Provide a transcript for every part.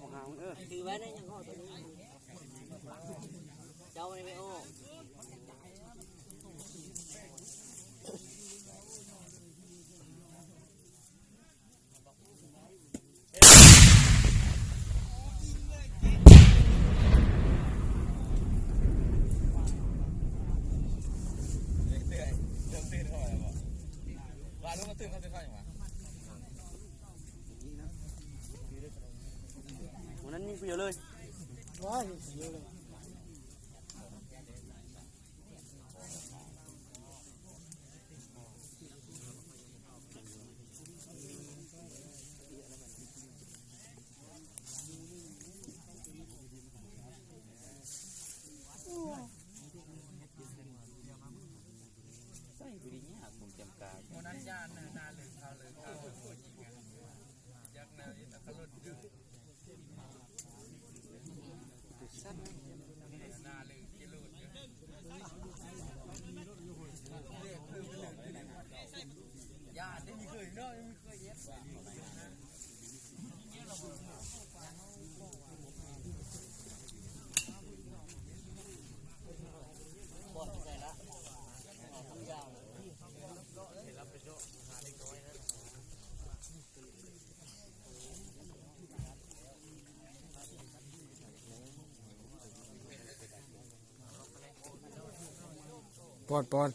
บังหางถือไว้ได้ยังก็ตัวนี้เจ้าไม่โอ้วันนั้นมีเยอะเลยว้ายเยอะเลยวันนั้นย่านนาเลยเขาหัวยิงยักษ์นาที่ตะลุดอยู่นาเลยกิโลอยู่ย่านได้มีเคยเนาะมีเคยเย็บบอดใส่ละทำยาวเห็นรับไปโจ้หาเล็กน้อยนะปอน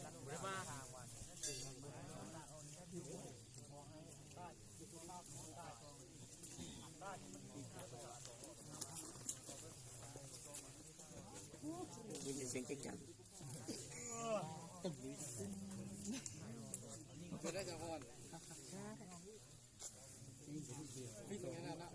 ยินเสียงจังจะได้จะพอนพี่ตรงนั้นนะ